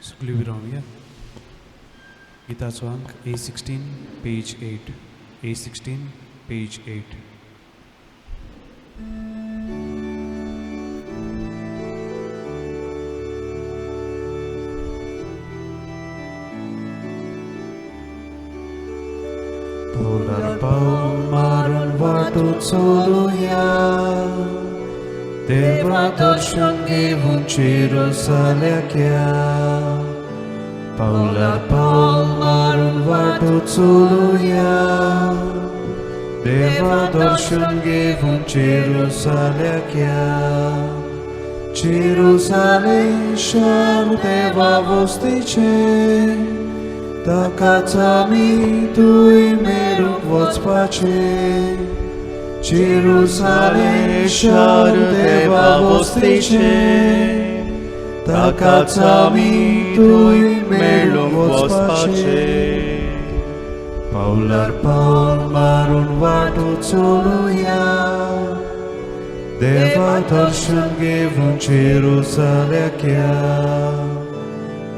Sukli Viramia. Gita Swang, A16, page 8. A16, page 8. Polar Paul Marun Vatu Tsoluya Deva Darshan Gevun Jerusalem Polar Paul Marun Vatu Tsoluya Deva Darshan Gevun Jerusalem Jerusalem Shar Deva Vostice Takatami tui meruk wacpace Jerusalem sharu deva vostice Takatami tui meruk wacpace Paular Paul marun vatu tsoluya Deva darshan gevun Jerusalem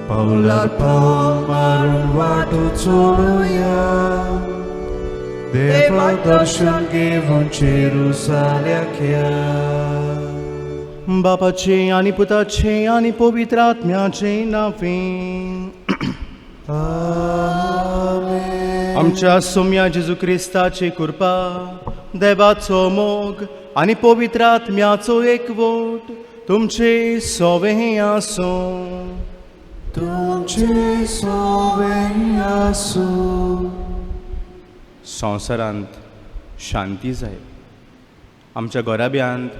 Paular Paul marun vatu tsoluya Deva darshan gevun Jerusalem बापाचे आणि पुताचे आणि पवित्र आत्म्याचे नावे Amen. आमच्या सौम्या जेजू ख्रिस्ताची कृपा देवाचो मोग आणि पवित्र आत्म्याचो एकवट तुमचे सोवे आसो तुमचे सोवे आसूं संवसारांत शांती जाय आमच्या घराब्यांत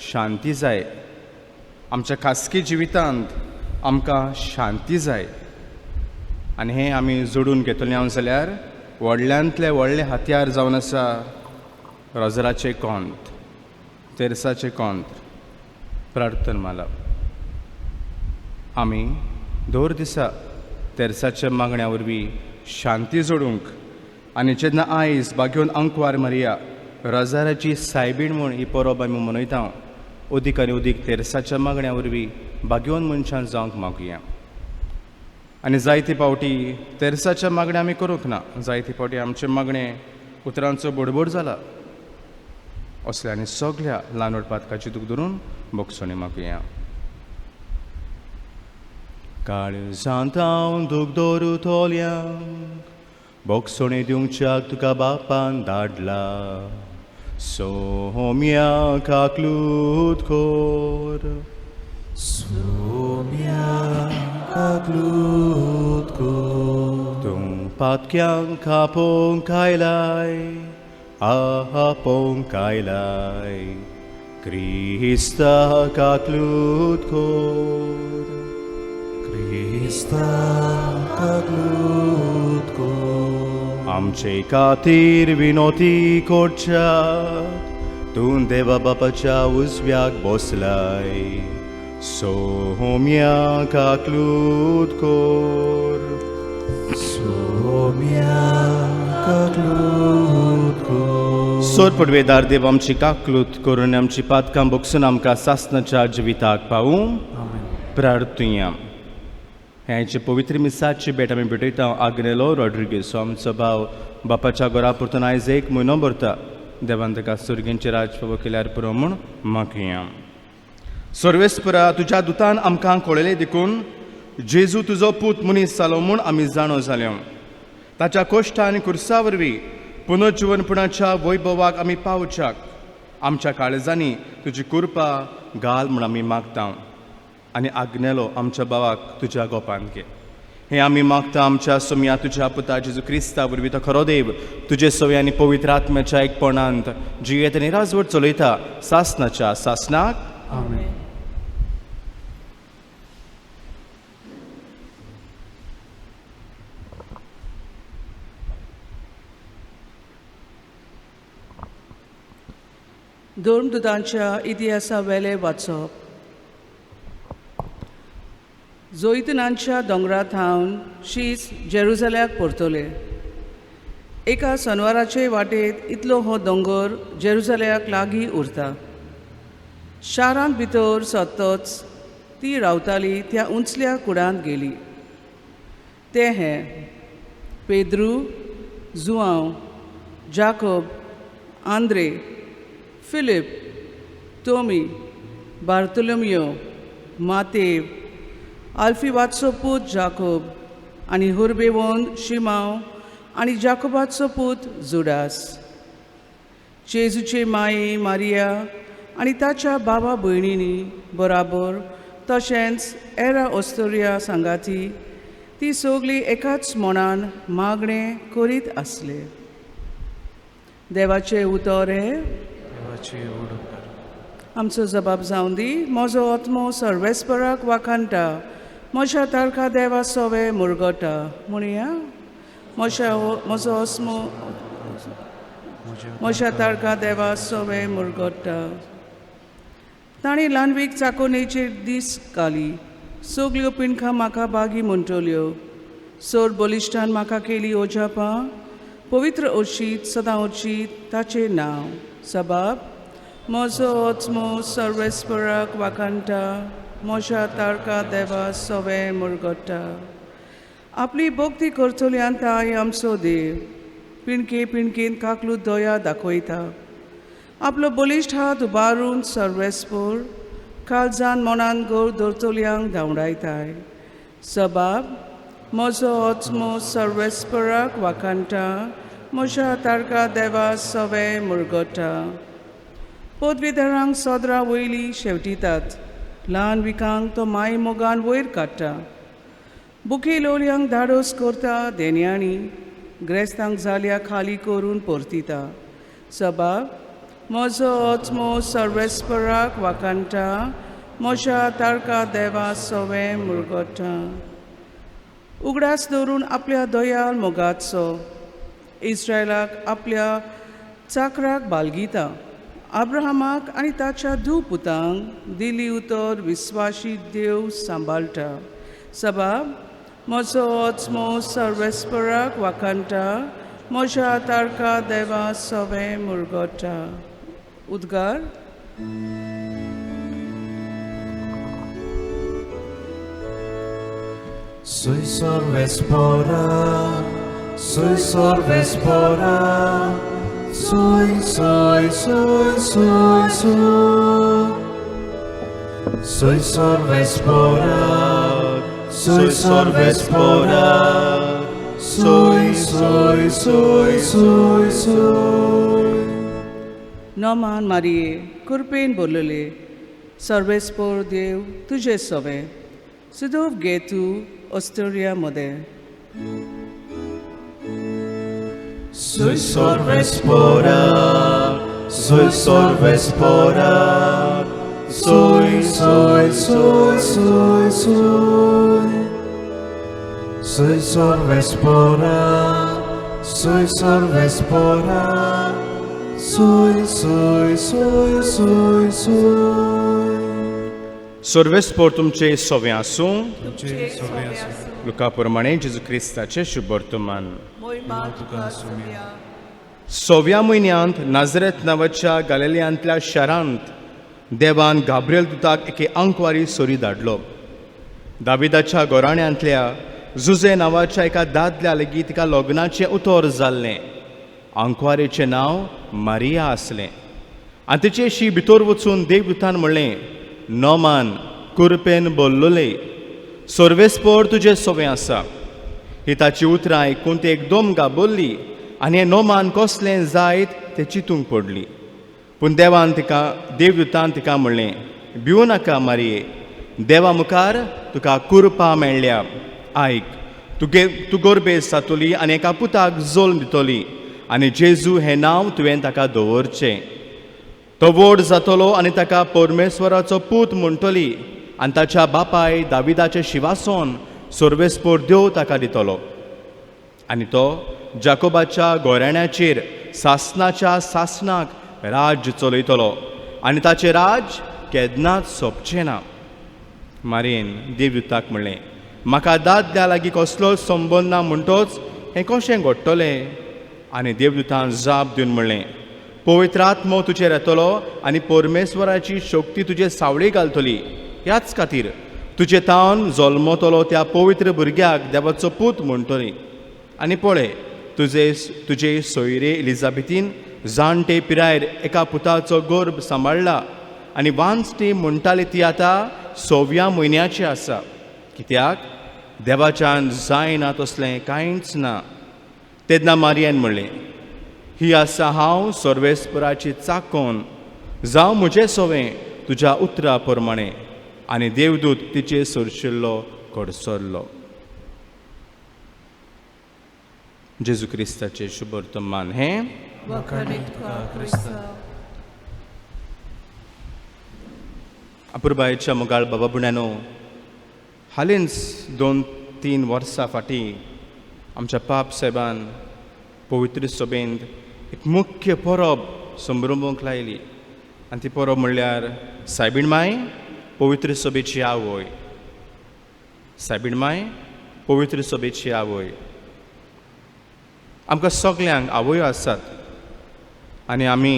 शांती जाय आमच्या खासगी जिवितांत आमकां शांती जाय आनी हें आमी जोडून घेतलें हांव जाल्यार व्हडल्यांतलें व्हडलें हात्यार जावन आसा रोजराचें कोंत तेरसाचें कोंत प्रार्थना माला आमी दर दिसा तेरसाच्या मागण्या वरवीं शांती जोडूंक आनी जेन्ना आयज बागेवन अंकवार मारया रोजाराची सायबीण म्हूण ही परब आमी मनयता अदीक आनी अदीक तेरसाच्या मागण्या वरवीं बागेवन मनशां जावंक मागुया आनी जायते पावटी तेरसाच्या मागण्या आमी करूंक ना जायते पावटी आमचे मागणे उतरांचो बडबड जाला असल्या आनी सगळ्या ल्हान पातकाची दूख धरून बोगसणी मागुया काळजांत हांव दूख दवरूं तोल्यांक बोगसणी दिवच्याक तुका बापान धाडला सोम्या काकलूत कोर सोम्या काकलूत कोर तूं पातक्यांक आपोवंक आयलाय आपोवंक आयलाय क्रिस्ता काकलूत कोर क्रिस्ता काकलूत कोर आमचे खातीर विनोती कोरच्याक तूं देवा बापाच्या उजव्याक बसलाय सोम्या काकलूत कोर सोम्या काकलूत कोर सोर पडवेदार देव आमची काकलूत करून आमची पातकां बोगसून आमकां सासणाच्या जिविताक पावूं आमेन. प्रार्थुया हेचे पवित्र मिसाची भेट आमी भेटयता आग्नेलो रॉड्रिगेस आमचो भाव बापाच्या घरा परतून आयज 1 म्हयनो भरता देवान ताका सुर्गेंचे राजपाव केल्यार पुरो म्हूण मागया सर्वेस्परा तुज्या दुतान आमकां कळयलें देखून जेजू तुजो पूत मनीस जालो म्हूण आमी जाणो जाल्यो ताच्या कश्टा आनी कुर्सा वरवीं पुनर्जीवनपणाच्या वैभवाक आमी पावच्याक आमच्या काळजांनी तुजी कृपा घाल म्हूण आमी मागता आनी आग्नेलो आमच्या भावाक तुज्या गोपान घे हें आमी मागता आमच्या सोम्या तुज्या पुता जेजू क्रिस्ता वरवीं तो खरो देव तुजे सवे आनी पवित्र आत्म्याच्या एकपणांत जियेत आनी राजवट चलयता सासणाच्या सासणाक आमेन. धर्मदुतांच्या इतिहासा वेले वाचप जोैतनांच्या दोंगरांत हांव शीस जेरुसल्याक परतले एका शनवाराचे वाटेत इतलो हो दोंगर जेरुसल्याक लागीं उरता शारांत भितर सरतच ती रावताली त्या उंचल्या कुडांत गेली. ते हे पेद्रू, जुआंव, जाकोब, आंद्रे, फिलिप, तोमी, बार्तोलोमियो, मातेव, आल्फिवाचो पूत जाकोब आनी हुर्बेवोन शिमाव आनी जाकोबाचो पूत जुडास. जेजूचे माये मारिया आनी ताच्या बाबा भयणींनी बराबर तशेंच एरा ओस्तोरिया सांगाती ती सगळीं एकाच मनान मागणें करीत आसले. देवाचे उतर हे देवाची ओड कर. आमचो जबाब जावन दी. म्हजो आत्मो सर्वेस्पराक वाखाणटा, म्हज्या तारखा देवा सोवे मुरगटा. म्हणुया म्हजो आत्मो म्हज्या तारखा देवा सोवे मुरगटा. ताणें ल्हानवीक चाकोनेचेर दीस घाली. सगल्यो पिणखां म्हाका बागी म्हणटल्यो. सोर बलिश्टान म्हाका केली ओजापां. पवित्र ओशीत सदां ओशीत ताचें नांव. सबाब म्हजो आत्मो सर्वेस्पराक वाखाणटा, म्हज्या तारखा देवा सोवे मुरगटा. आपली भक्ती करतल्यांत ताय आमचो देव पिणके पिणकेन काकलू दया दाखयता. आपलो बलिश्ट हात उबारून सर्वेस्पर काळजान मनान गोड धरतल्यांक धांवडायताय. सबाब म्हजो आत्मो सर्वेस्पराक वाखाणटा, म्हज्या तारखा देवा सोवे मुरगटा. पदवीधरांक सदरां वयलीं शेवटितात. ल्हान विकांक तो माय मोगान वयर काडटा. बुके लोलयांक धाडोस करता देन्यांनी. ग्रेस्तांक जाल्या खाली करून परतिता. सबाब म्हजो आत्मो सर्वेस्पराक वाखाणटा, म्हज्या तारखा देवा सोवे मुरगटा. उगडास दवरून आपल्या दयाल मोगाचो इस्रायलाक आपल्या चाकराक बालगिता. अब्राहमाक आनी ताच्या धूव पुतांक दिली उतर विस्वाशीत देव सांबाळटा. सबाब म्हजो आत्मो सर्वेस्पराक वाखाणटा, म्हज्या तारखा देवा सोवे मुरगटा. उद्गार Soy sorvespora, soy sorvespora, soy, soy, soy, soy, soy. Soy sorvespora, soy sorvespora, soy, soy, soy, soy, soy. Noman मारिये कृपेन बोलले. सर्वेस्पर देव तुझे सोवे. सुदोव घे तू ऑस्ट्रेलिया मध्ये. Soy sorvespora, soy sorvespora, soy, soy, soy, soy, soy. Soy sorvespora, soy sorvespora, soy, soy, soy, soy, soy. सर्वेस्पर तुमचे सोवे आसूं. तुमचे सोबे आसूं. लुका प्रमाणे जेजू क्रिस्ताचे शुभ वर्तमान. सोव्या म्हयन्यांत नाझरेत नांवाच्या गलिलायांतल्या शारांत देवान गाब्रिएल दुताक एके आंकवारी सोरी धाडलो. दाविदाच्या गोराण्यांतल्या जुजे नांवाच्या एका दादल्या लेगीत तिका लग्नाचें उतर जाल्लें. आंकवारेचें नांव मारिया आसलें. आनी तिचे शी भितर वचून देवदूतान म्हणलें, नोमान कृपेन बोल्लोले, सर्वेस्पर तुजें सोवें आसा. ही ताची उतरां आयकून ती एकदम गाबोल्ली आनी हें नोमान कसलें जायत तें चिंतूंक पडली. पूण देवदूतान तिका म्हणलें, भिवू नाका मारये, देवा मुखार तुका कृपा मेळ्ळ्या. आयक, तूं गोरबेज जातली आनी एका पुताक जल्म दितली आनी जेजू हें नांव तुवें ताका दवरचें. तो व्हड जातलो आनी ताका परमेश्वराचो पूत म्हणटली आनी ताच्या बापाय दाविदाचें शिवासन सर्वेस्पर देव ताका दितलो. आनी तो जाकोबाच्या गोराण्याचेर सासनाच्या सासनाक राज्य चलयतलो आनी ताचें राज केन्नाच सोंपचें ना. मारयेन देवदूताक म्हणलें, म्हाका दादल्या लागीं कसलोच संबंद ना म्हणटोच हें कशें घडटलें? आनी देवदूतान जाप दिवन म्हणलें, पवित्र आत्मो तुजेर येतलो आनी परमेश्वराची शक्ती तुजे सावळी घालतली. ह्याच खातीर तुजे तावन जल्मतलो त्या पवित्र भुरग्याक देवाचो पूत म्हणटली. आनी पळय, तुजे सोयरे एलिझाबेथीन जाणटे पिरायेर एका पुताचो गर्भ सांबाळला आनी वांचटी म्हणटाली ती आतां 6व्या म्हयन्याची आसा. कित्याक देवाच्यान जायना तसलें कांयच ना. तेन्ना मारयेन म्हणलें, ही आसा हांव सर्वेस्पराची चाकोन, जावं म्हजें सवें तुज्या उतरा प्रमाणें. आनी देवदूत तिचेर सरशिल्लो कडसरलो. जेजू क्रिस्ताचें शुभ वर्तमान हें अपुरबायेच्या मुगाळ बाबा बुण्यानो, हालींच 2-3 वर्सां फाटीं आमच्या पाप साहेबान पवित्र सभेंत एक मुख्य परब संभ्रमूंक लायली. आनी ती परब म्हणल्यार सायबीण माय पवित्र सभेची आवय. सायबीण माय पवित्र सभेची आवय. आमकां सगल्यांक आवयो आसात आनी आमी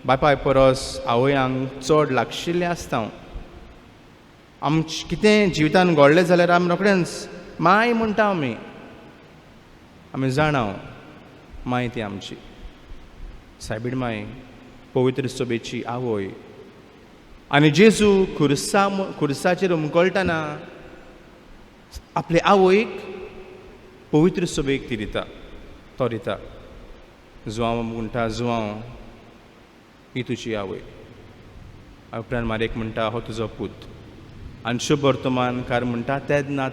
बापाय परस आवयांक चड लागशिल्ले आसता. कितें जिवितान घडलें जाल्यार आमी रोखडेंच माय म्हणटा. आमी जाणा माय ती आमची. सायबीण माय पवित्र सभेची आवय. आनी जेजू खुर्साचेर उमकळटना आपले आवयक पवित्र सभेक ती दिता. तो दिता. जुवांव म्हणटा, जुवांव ही तुजी आवय. उपरांत मारेक म्हणटा, हो तुजो पूत. आनी शुभ वर्तमानकार म्हणटा, तेन्ना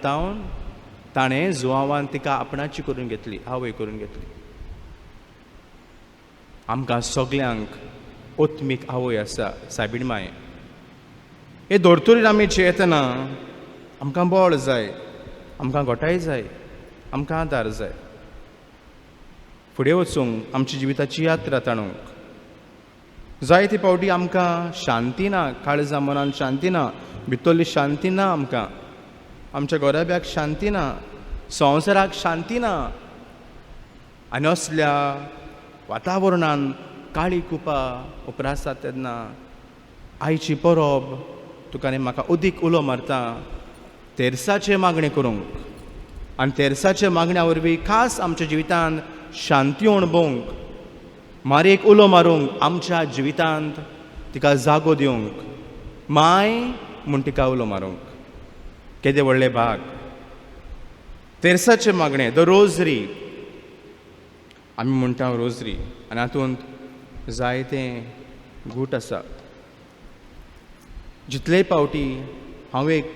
ताणें जुवांवान तिका आपणाची करून घेतली, आवय करून घेतली. आमकां सगल्यांक ओत्मीक आवय आसा सायबीण माय. हे धर्तुरीर आमी जियेतना आमकां बळ जाय, आमकां घोटाय जाय, आमकां आदार जाय. फुडें वचूंक आमच्या जिविताची यात्रा ताणूंक जायते फावटी आमकां शांती ना. काळजा मनान शांती ना, भितरली शांती ना. आमच्या घोराब्याक शांती ना, संवसाराक शांती ना. आनी असल्या वातावरणान काळी कुपा उपरासतात तेन्ना आयची परब तुका आनी म्हाका अदीक उलो मारता तेरसाचे मागणें करूंक. आनी तेरसाचे मागण्या वरवीं खास आमच्या जिवितांत शांती अणभवंक, मारयेक उलो मारूंक, आमच्या जिवितांत तिका जागो दिवंक, माय म्हूण तिका उलो मारूंक. केदे व्हडले भाग. तेरसाचे मागणें, द रोजरी आमी म्हणटा रोजरी. आनी हातूंत जायते गूट आसा. जितले फावटी हांव एक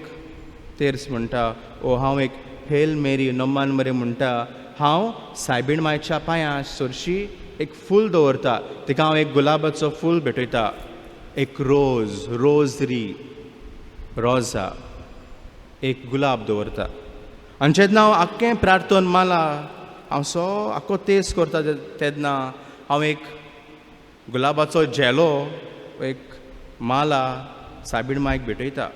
तेर्स म्हणटा ओ हांव एक हेल मेरी नोमान मरे म्हणटा, हांव सायबीण मायच्या पांयां सरशी एक फूल दवरता. तिका हांव एक गुलाबाचो फूल भेटयता. एक रोजरी, रोजा, एक गुलाब दवरता. आनी जेन्ना हांव आख्खें प्रार्थन माला हांव आख्खो तेस करता तेन्ना हांव एक गुलाबाचो झेलो, एक माला सायबीण मायक भेटयता.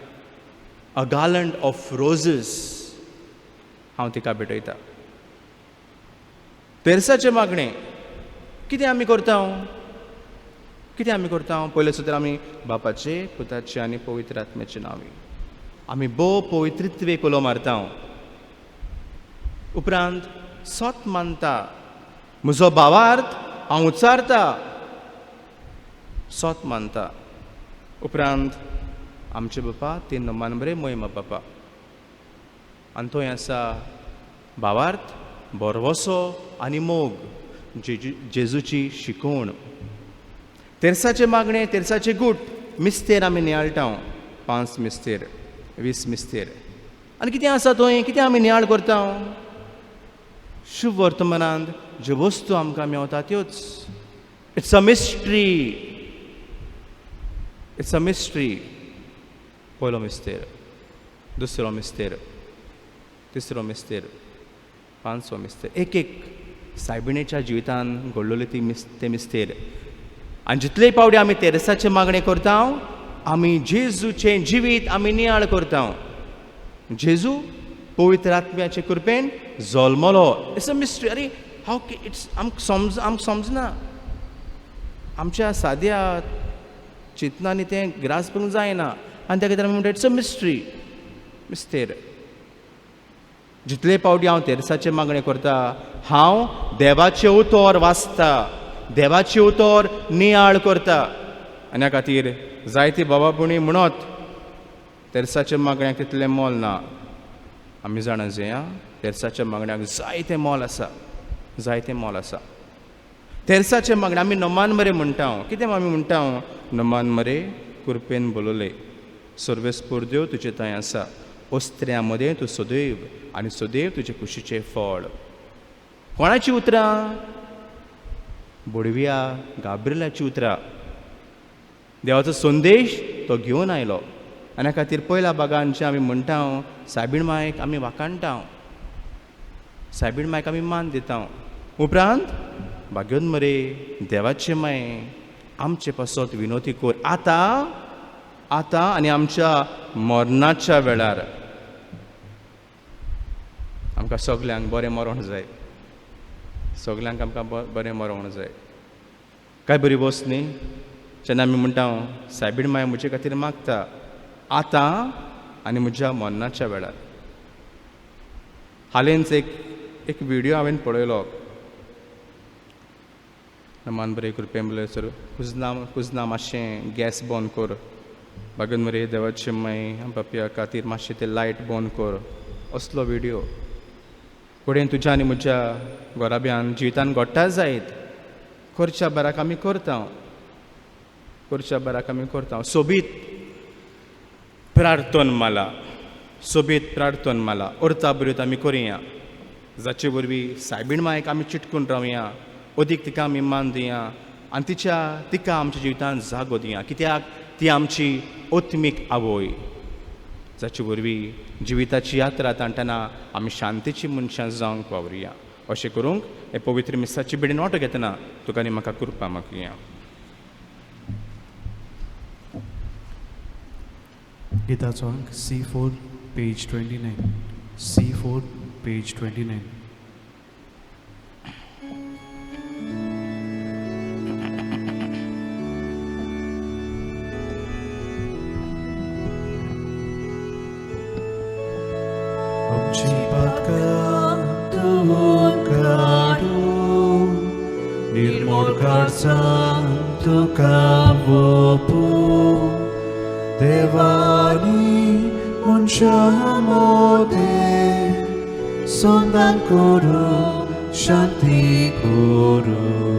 अ गार्लंड ऑफ रोजीस हांव तिका भेटयता. तेरसाचें मागणें कितें आमी करता? पयले सुद्दां आमी बापाचे, पुताचे आनी पवित्र आत्म्याचे नांवी आमी भोव पवित्रत्वेक उलो मारता. उपरांत सोत मानता. म्हजो भावार्थ हांव उच्चारता, सोत मानता. उपरांत आमचे बापा ते नमान बरे मोयमा बापा. आनी थंय आसा भावार्थ, बोरवोसो आनी मोग, जेजूची शिकवण. तेरसाचे मागणें, तेरसाचे गूट, मिस्तेर आमी नियाळटा. 5 मिस्तेर, 20 मिस्तेर. आनी कितें आसा थंय? कितें आमी नियाळ करता? शुभ वर्तमानांत ज्यो वस्तू आमकां मेवता त्योच. It's a mystery. पयलो मिस्तेर, दुसरो मिस्तेर, तिसरो मिस्तेर, 5वो मिस्तेर. एक सायबिणेच्या जिवितान घडलेले ते मिस्तेर. आनी जितले फावटी आमी तेरसाचे मागणें करता, आमी जेजूचें जिवीत आमी नियाळ करता. जेजू पवित्र आत्म्याचे कृपेन जल्मलो. It's a mystery. अरे हाव आमकां समजना. आमच्या साद्या चिंतनांनी तें ग्रास करूंक जायना. आनी त्या खातीर आमी म्हणटा इट्स अ मिस्ट्री. मिस्तेर जितले पावटी हांव तेरसाचें मागणें करता हांव देवाचें उतर वाचता देवाचें उतर नियाळ करता आनी ह्या खातीर जायती बाबापुणी म्हणत तेरसाच्या मागण्याक तितलें मोल ना आमी जाणा जें तेरसाच्या मागण्याक जायतें मोल आसा जायतें मोल आसा तेरसाचें मागणें आमी नमान मरे म्हणटा कितें आमी म्हणटा नमान मरे कृपेन बोलोले सर्वेस्पोर देव तुजे थंय आसा ओस्त्र्यां मदें तूं सदैव आनी सदैव तुजे कुशीचें फळ कोणाची उतरां बोडव्या गाब्रियलाची उतरां देवाचो संदेश तो घेवन आयलो आनी ह्या खातीर पयल्या भागान जें आमी म्हणटा सायबीण मायक आमी वाकाणटा सायबीण मायक आमी मान दिता उपरांत भाग्योन मरे देवाचे माय आमचे पासत विनोदी कोर आतां आनी आमच्या मरणाच्या वेळार आमकां सगल्यांक बरें मरोंक जाय सगल्यांक आमकां बरें मरोंक जाय काय बरी वस्त न्ही जेन्ना आमी म्हणटा सायबीण माय म्हजे खातीर मागता आतां आनी म्हज्या मरणाच्या वेळार हालींच एक व्हिडियो हांवें पळयलो नमान बरे कृपे म्हणलें सर कुजना मातशें गॅस बंद कर बागन मरे देवाचे माय बापया खातीर मातशें तें लायट बंद कर असलो व्हिडियो फुडें तुज्या आनी म्हज्या घोराब्यान जिवितान घडटा जायत करच्या बराक आमी करता सोबीत प्रार्थन माला अर्था बऱ्योत आमी करया जाचे वरवीं सायबीण मायक आमी चिटकून रावया अदीक तिका आमी मान दिया आनी तिका आमच्या जिवितांत जागो दिया कित्याक ती आमची ओत्मीक आवय जाचे वरवीं जिविताची यात्रा ताणटना आमी शांतीची मनशां जावंक वावरया अशें करूंक हे पवित्र मिसाची बेडीन वांटो घेतना तुका आनी म्हाका कृपा मागया गिताचो अंक C4 पेज 29 C4 पेज 29 आमची पातकां तूं काडून निर्मोळ काळजान तुका वोपूं देवानी मनशा मोदें संदान करूं शांती करूं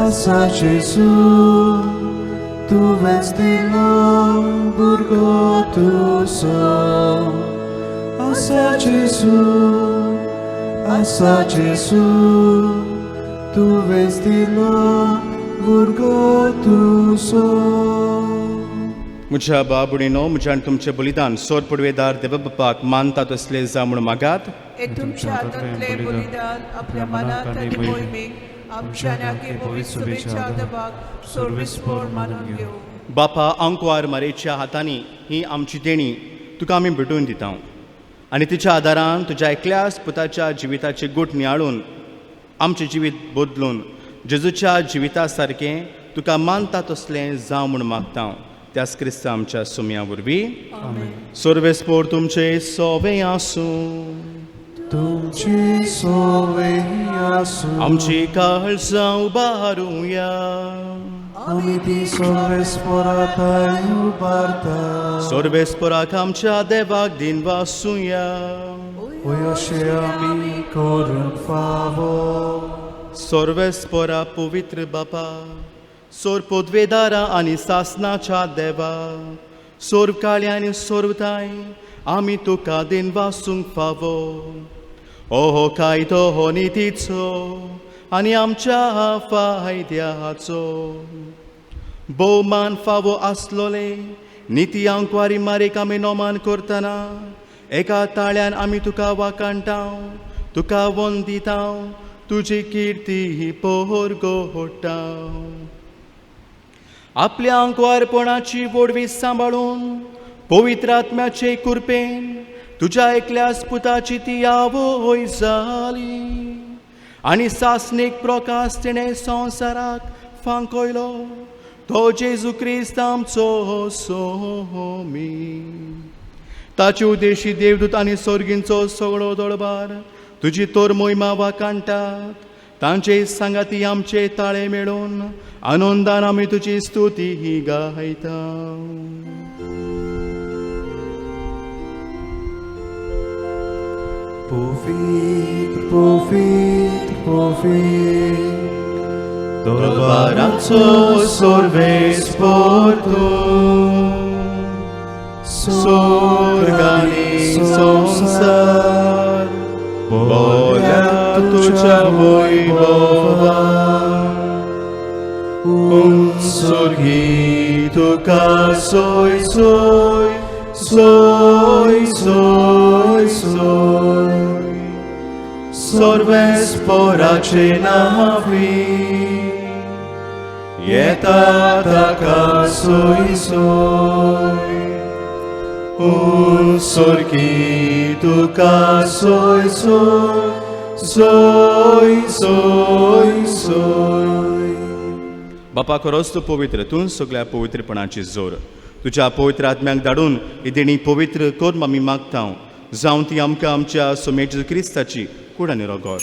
आसा जेजू तुवेंच दिलो भुरगो तुजो आसा जेजू तुवेंच दिलो भुरगो तुजो म्हज्या बाबुडीनो म्हज्या आनी तुमचें बलिदान सोर पुडवेदार देवबापाक मानतात असले जा म्हूण मागात हे तुमच्या हातांतले बलिदान आपल्या मनात आनी मोहिमेक आमच्या नाके पवित्र शुभेच्छा दबाक सर्वेस्पोर मानून घेऊ बापा अंकवार मारेच्या हातांनी ही आमची देणी तुका आमी भेटून दिता आनी तिच्या आदारान तुज्या एकल्याच पुताच्या जिविताचे गूट नियाळून आमचें जिवीत बदलून जेजूच्या जिविता सारकें तुका मानता तसलें जावं म्हूण मागता त्याच क्रिस्त आमच्या सुमया वरवीं सर्वेस्पोर तुमचे सोवे आसूं तुमची सोवे आसूं आमची काळजां उबारूया आमी ती सर्वेस्पोरांताय उबारता सर्वेस्पोराक आमच्या देवाक दिन वासूया अशें आमी करूंक फावो सर्वेस्पोरा पवित्र बापा सोर पोदवेदारा आनी सासनाच्या देवा सोर्व काळ्या आनी सोर्वताय आमी तुका दिन वासूंक फावो ओहो कायदो हो नितीचो आनी आमच्या फायद्याचो भोवमान फावो आसलोले निती अंकवारी मारेक आमी नोमान करतना एका ताळ्यान आमी तुका वाकाणटा तुका वंदिता तुजी किर्ती पोर गोडटा आपल्या अंकवारपणाची बोडवी सांबाळून पवित्र आत्म्याचे कृपेन तुज्या एकल्याच पुताची ती आवय जाली आनी सासनीक प्रकाश तिणें संवसाराक फांकयलो तो जेजू क्रिस्त आमचो सोमी. ताचे उदेशी देवदूत आनी सोर्गींचो सगळो दळबार तुजी तोर मोहिमा वाकांटात. तांचे सांगाती आमचे ताळे मेळून आनंदान आमी तुजी स्तुती ही गायता. Pofit, pofit, pofit. Dolbaranzo sorves portu, sorgani sonsar, volia tucia voibova, sorgitu ca soi, sorves porace navi, Ietata ca soi, sorgitu ca soi. बापा खरोच तूं पवित्र, तूं सगळ्या पवित्रपणाची जोर. तुज्या पवित्र आत्म्याक धाडून ही देणी पवित्र कर आमी मागता, जावं ती आमकां आमच्या सुमेज क्रिस्ताची कूड आनी रगत.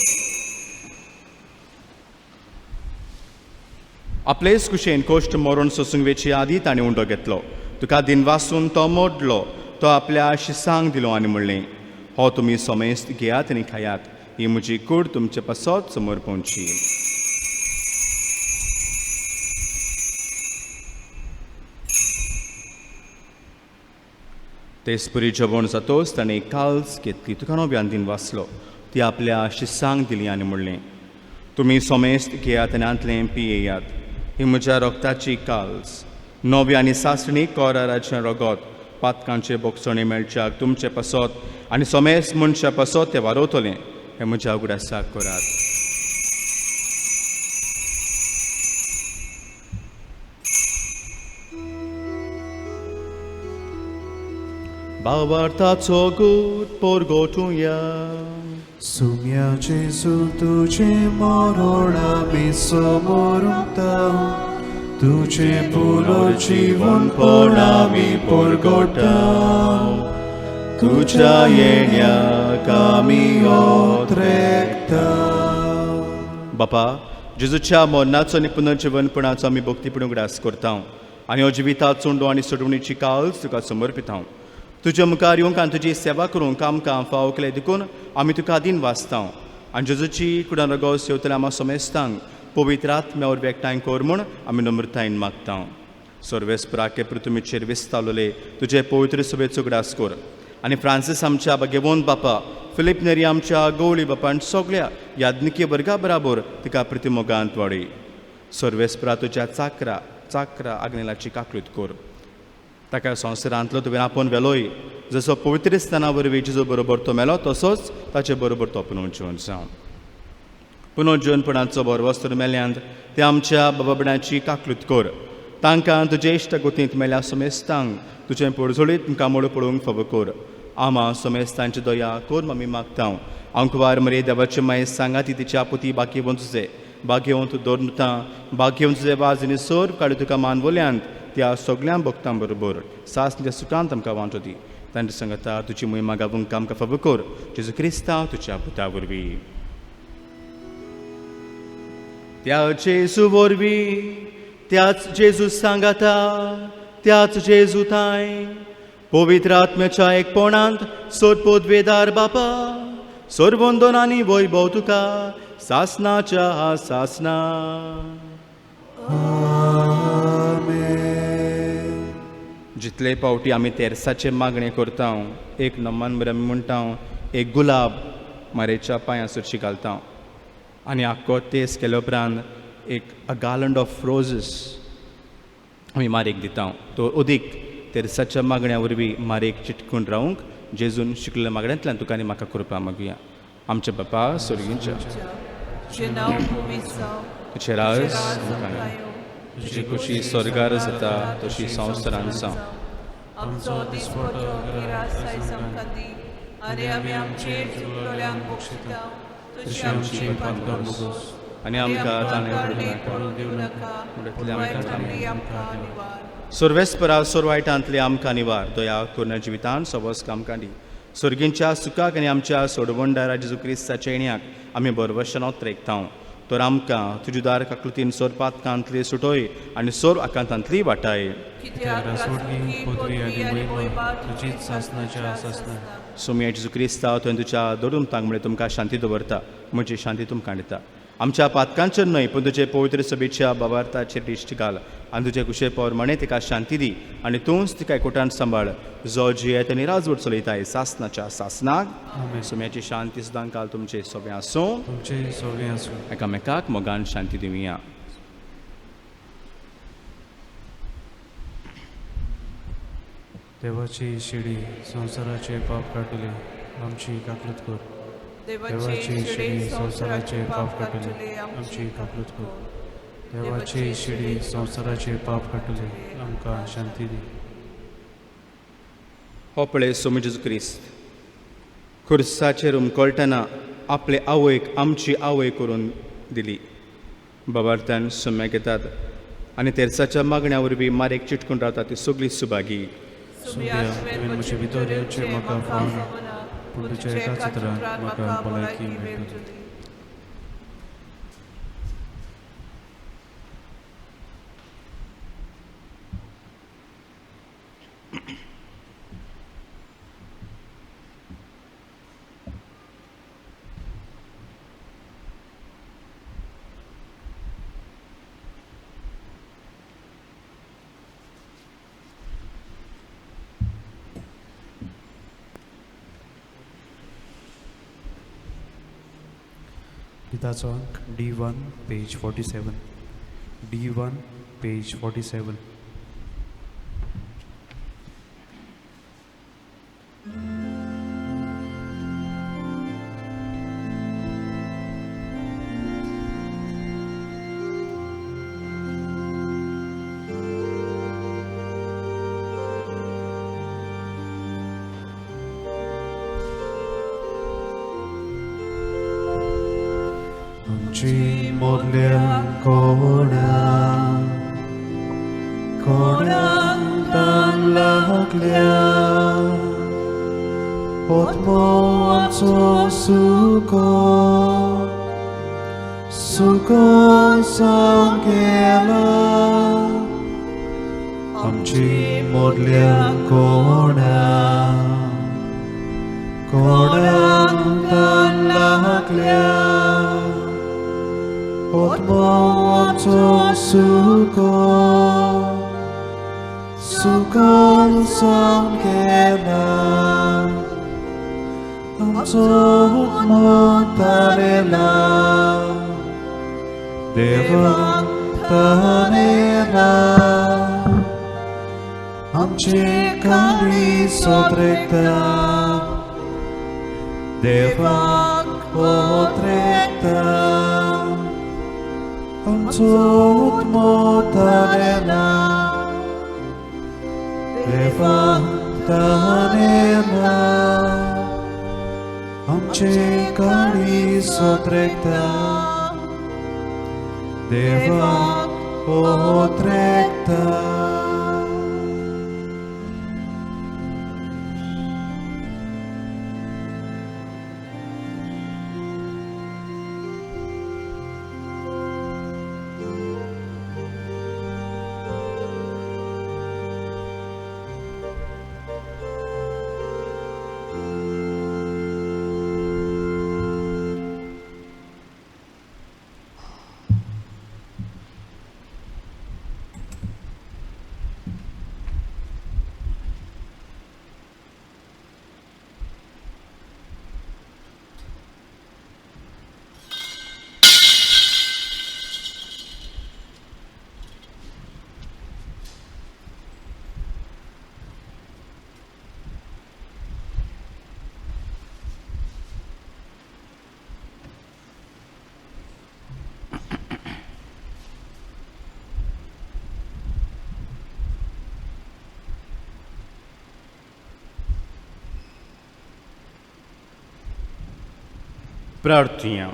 आपलेच कुशेन कोश्ट मरण सोसूंक वेची आदी ताणें उंडो घेतलो. तुका दिन वाचून तो मोडलो, तो आपल्या शिसांक दिलो आनी म्हणलें, हो तुमी सोमेस्त घेयात आनी खायात, ही म्हजी कूड तुमचे पासत समोर पोवची. तेच बरी जेवण जातोच ताणें काल्स घेतली. तुका नव्यान दिन वाचलो, ती आपल्या शिसांक दिली आनी म्हणलें, तुमी सोमेस्त घेयात आनी आंतलें पियेयात, ही म्हज्या रोगताची काल्स. नवे आनी सासणी कोराराचें रगत पातकांचे बोगसणे मेळच्याक तुमचे पासत आनी सोमेस्त मनशा पासत तें वारोतलें, हें म्हज्या उगडासाक करात. Bavartaco gut porgotuja. Sumia Gesù tuce morona mi somorunta, tuce pulor civon ponami porgotau, Tucia jenia kami otrekta. बापा, जेजूच्या मरणाचो आनी पुनर्जीवनपणाचो आमी भक्तीपण उगडास करता आनी हो जिवितात चोंडो आनी सोडवणीची काल्स तुका समर्पिता. तुज्या मुखार येवंक आनी तुजी सेवा करूंक आमकां फाव केले देखून आमी तुका आदीन वाचता आनी जेजूची कुडान रगत सेवतले आमा सोमेस्तांक पवित्र आत्म्या वरवीं एकठांय कर म्हूण आमी नम्रतायेन मागता. सर्वेस्पराके पृथ्वीचेर विस्तावलेले तुजे पवित्र सभेचो उगडास कर आनी फ्रांसीस आमच्या बागेवंत बापा, फिलीप नेरी आमच्या गवळी बापा आनी सगळ्या याज्ञिकी वर्गा बराबर तिका प्रतिमोगांत वाडय. सर्वेस्परा तुज्या चाकरा आग्नेलाची काकूत कर. ताका संवसारांतलो तुवें आपोवन वेलोय, जसो पवित्र स्थाना वरवीं जेजू बरोबर तो मेलो तसोच ताचे बरोबर तो पुनर्जीवन जावं. पुनर्जीवनपणाचो बरवस्तर मेल्यांत ते आमच्या बाबाबणाची काकूत कर. तांकां तुजे इश्ट गोतींत मेल्या सोमेस्तांक तुजें पडझोळीत कामोड पळोवंक फाव कर. आमा सोमेस्तांची दया कर आमी मागता. अंकवार मरे देवाचे माये सांगा ती तिच्या पुती बागेवंतुजे दोरनुतां बागेवंतुजे वाजनी सोर काडू तुका मानवल्यांत त्या सगळ्या भक्तां बरोबर सासच्या सुखांत आमकां वांटो दी. तांचे सांगता तुजी मोहिमा गावूंक आमकां फाव कर. जेजू क्रिस्ता तुज्या पुता वरवीं. त्या जेजू वरवीं, त्याच जेजू सांगाता, त्याच जेजू ताय पवित्र आत्म्याच्या एकपणांत सोदपोदवेदार बापा, सोरवंदन आनी वैभव तुका सासनाच्या सासना. जितले पावटी आमी तेरसाचे मागणे करता, एक नमन बरें आमी म्हणटा, एक गुलाब मारेच्या पांयां सुरशी घालता आनी आख्खो तेस केले उपरांत एक अ गार्लंड ऑफ रोजीस आमी मारेक दिता. तो उदीक तेरसाच्या मागण्या वरवीं मारेक चिटकून रावंक जेजून शिकलेल्या मागण्यांतल्यान तुका आनी म्हाका कृपा मागुया. आमचे बापा स्वर्गींच्या, तुजे राज तुजी खुशी स्वर्गार जाता तशी संवसारांत जावं. आमचो दिसपतो गिरासाय संपत्ती आनी आमी आमचेर चुकलोल्यांक बक्षिता, तशी आमची पातळ आनी आमकां ताणें करून दिवं नाका वायटांतली आमकां निवार सोर्वेस्परा सोरवायटांतली आमकां निवार दया करून जिवितान सवस आमकां दी सर्गींच्या सुखाक आनी आमच्या सोडवंडारा जेजू क्रिस्ताच्या येण्याक आमी बरवशेनोत रेखतांव तर आमकां तुज्या दार काकलुतीन सोर पातकांतली सुटोय आनी सोर आकांतांतली वाटाय कित्याक रासवडली पोतरी आनी महिमा तुजीच सासनाच्या सासना सोम्या जेजू क्रिस्ता थंय तुज्या दोडून तांगमुळे तुमकां शांती दवरता म्हजी शांती तुमकां दिता आमच्या पातकांचेर न्हय पूण तुजे पवित्र सभेच्या बाबार्थाचेर दिश्टी घाल आनी तुजे कुशे पोरमणे तिका शांती दी आनी तूंच तिका एकवटान सांबाळ जो जियेत आनी राजवट चलयताय सासनाच्या सासनाक सोम्याची शांती सुद्दां काल तुमचे सोबे आसूं तुमचे सगळे आसूं एकामेकाक मोगान शांती दिवया देवाची शिडी संसाराचे पाप काटले आमची काकलूत कर देवाची शिडी संसाराचे पाप काटले आमची काकलूत कर देवाची शिडी संसाराचे पाप काटले आमकां शांती दी हो पळय सोमी जेजू क्रिस्त खुर्साचेर उमकळटना आपले आवयक आमची आवय करून दिली बाबार्थान सोम्याक येतात आनी तेर्साच्या मागण्या वरवीं मारेक चिटकून रावता ती सगळी सुभागी सुमया तुवें म्हजे भितर येवचें म्हाका फावना पूण तुज्या एका चित्रान म्हाका भलायकी मेळटली पिताचो अंक D1 पेज 47 D1 पेज 47 आमची मोदल्या कोणाक तान लागल्या ओतमो आमचो सुको जावन गेला आमची मोदल्या कोणाक तान लागल्या ओतमो आमचो सुको जावन गेला आमचो ओतमो तारेला देवाक तारेला आमचे काळी सोत्रेकता देवाक ओत्रेकता आमचो ओतमो तारेला देवाक तारेला आमचे काळी सोत्रेकता देवाक ओत्रेकता प्रार्थया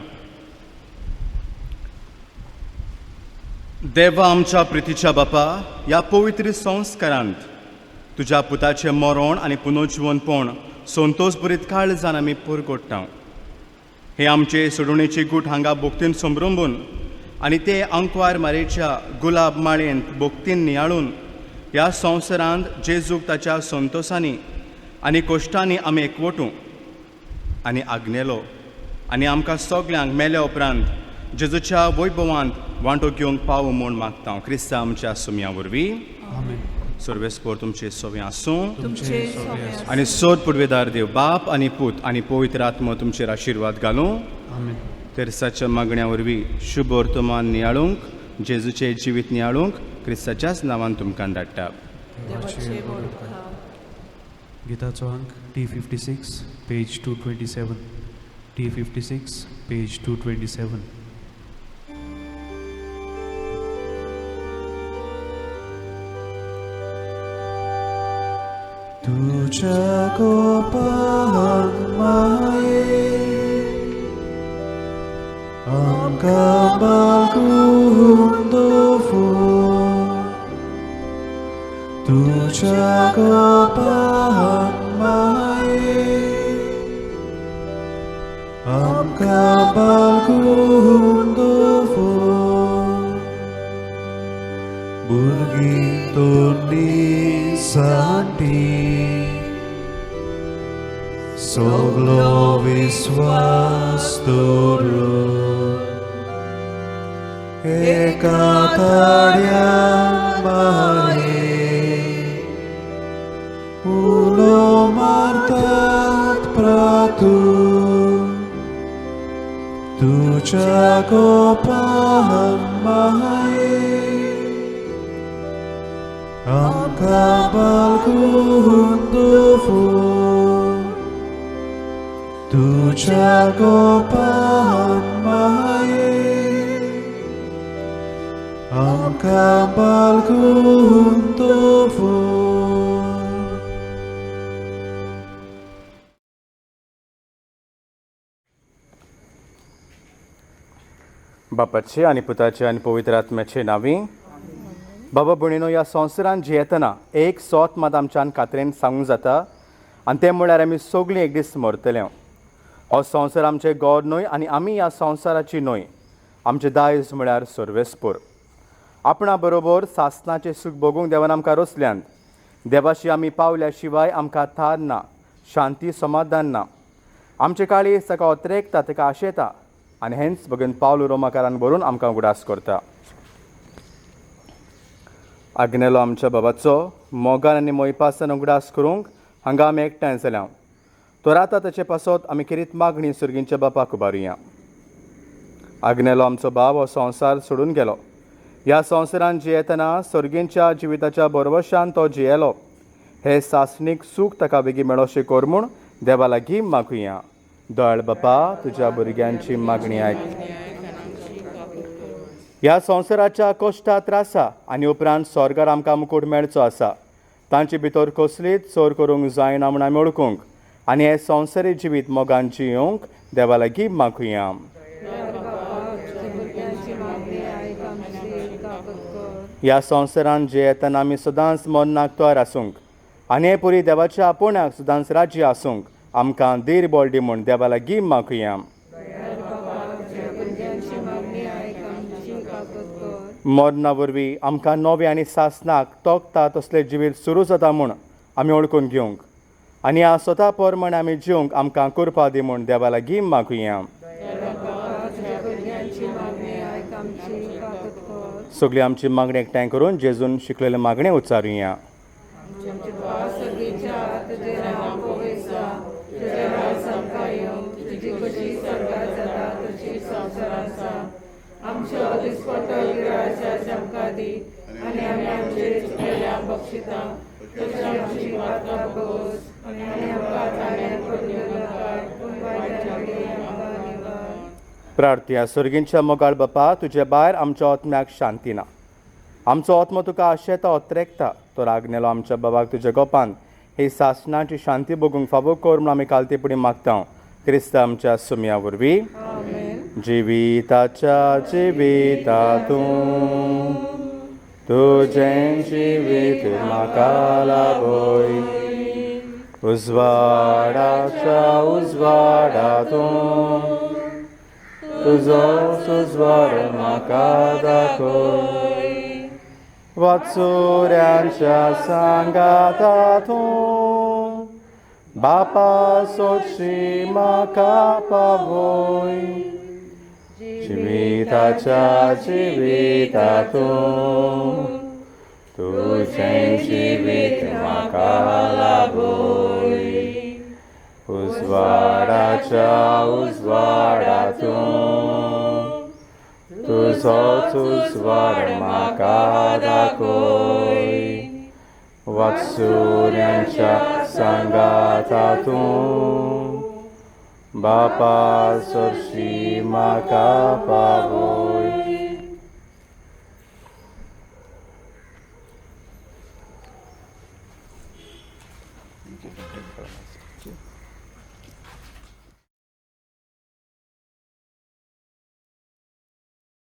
देवा आमच्या प्रितीच्या बापा, ह्या पवित्र संस्कारांत तुज्या पुताचें मरण आनी पुनर्जीवनपण संतोश भरीत काळजान आमी परगट्टा. हे आमचे सोडवणेची गूट हांगा बोगतीन संभ्रंबून आनी ते अंकवार मारेच्या गुलाब माळेंत बोगतीन नियाळून ह्या संवसारांत जेजूक ताच्या संतोषांनी आनी कश्टांनी आमी एकवटूं आनी आग्नेलो आनी आमकां सगल्यांक मेल्या उपरांत जेजूच्या वैभवांत वांटो घेवंक पावूं म्हूण मागता. क्रिस्ता आमच्या सुमया वरवीं सर्वेस्पोर तुमचे सोवे आसूं तुमचे सोवे आसूं. आनी सोद पुडवेदार देव बाप आनी पूत आनी पवित्र आत्मा तुमचेर आशिर्वाद घालूं. आमेन. तेरसाच्या मागण्या वरवीं शुभ वर्तमान नियाळूंक जेजूचे जिवीत नियाळूंक क्रिस्ताच्याच नांवान तुमकां धाडटा. देवाचे बोड खा. गीताचो अंक T56 पेज 227. T56 page 227. तुझ्या कोपान माये आमकां बाळगून दवर. तुझ्या कोपान माये आमकां बाळगून दवर. भुरगीं तोंडी सांटी सगलो विश्वास दवरून एका ताळ्यान माये उलो मारतात प्रातून. तुझ्या कोपान माये आमकां बाळगून दवर. तुझ्या कोपान माये आमकां बाळगून दवर. बापाचे आनी पुताचे आनी पवित्र आत्म्याचे नांवी. बाबा भयणीनो, ह्या संवसारांत जियेतना एक सोत मात आमच्यान खात्रेन सांगूंक जाता आनी तें म्हळ्यार आमी सगळीं एक दीस मरतले. हो संवसार आमचें गॉड न्हय आनी आमी ह्या संवसाराची न्हय. आमचें दायज म्हळ्यार सर्वेस्पोर. आपणा बरोबर सासणाचें सूख भोगूंक देवान आमकां रोसल्यान देवाशी आमी पावल्या शिवाय आमकां थार ना, शांती समाधान ना. आमचे काळी सका ओत्रेकता ताका आशेता आनी हेंच बगून पावलो रोमाकारान बरोवन आमकां उगडास करता. आग्नेलो आमच्या बाबाचो मोगान आनी मोयपासान उगडास करूंक हांगा आमी एकठांय जाल्या. तो राता ताचे पासत आमी किरीत मागणी सुर्गींच्या बापाक उबारुया. आग्नेलो आमचो बाब हो संवसार सोडून गेलो. ह्या संवसारांत जियेतना सर्गींच्या जिविताच्या बरोबरशान तो जियेलो. हे सासणीक सूख ताका बेगीन मेळोशें कर म्हूण देवा लागीं मागुया. दयाळ बापा, तुज्या भुरग्यांची मागणी आयक. ह्या संवसाराच्या कश्टा त्रासा आनी उपरांत स्वर्गार आमकां मुकूट मेळचो आसा. तांचे भितर कसलीच चोर करूंक जायना म्हूण आमी ओळखूंक आनी हे संवसारी जिवीत मोगान जियोंक देवा लागीं मागुया. ह्या संवसारांत जियेतना आमी सदांच मरणाक तयार आसूंक आनी हे पुरी देवाच्या आपोवण्याक सदांच राज्य आसूंक आमकां धीर बोलडी म्हूण देवा लागीं मागुया. मरणा वरवीं आमकां नवे आनी सासणाक तोखता तसलें जिवीत सुरू जाता म्हूण आमी ओळखून घेवंक आनी ह्या स्वता प्रमाण आमी जिवंक आमकां कृपा दी म्हूण देवा लागीं मागुया. सगळी आमची मागणी एकठांय करून जेजून शिकलेले मागणे उच्चारुया. प्रार्थया. सर्गींच्या मोगाळ बापा, तुजे भायर आमच्या आत्म्याक शांती ना. आमचो आत्मो तुका आशेता ओत्रेकता. तो रागनेलो आमच्या बाबाक तुज्या गोपान ही सासणाची शांती भोगूंक फावो कर म्हूण आमी कालते फुडें मागता. क्रिस्ता आमच्या सुमया वरवीं. जिविताच्या जिवितातून तुझें जिवीत म्हाका लाबोय उजवाडाच्या उजवाडातून तुझोच उजवाड म्हाका दाखय वाचुऱ्यांच्या सांगातातून बापा सोडशी म्हाका पावय जिविताच्या जिवितातून तुझें जिवीत म्हाका लाबोय उजवाडाच्या उजवाडातून तुझोच उजवाड म्हाका दाखय वाचुऱ्यांच्या सांगातातून बापा सोडशी म्हाका पावय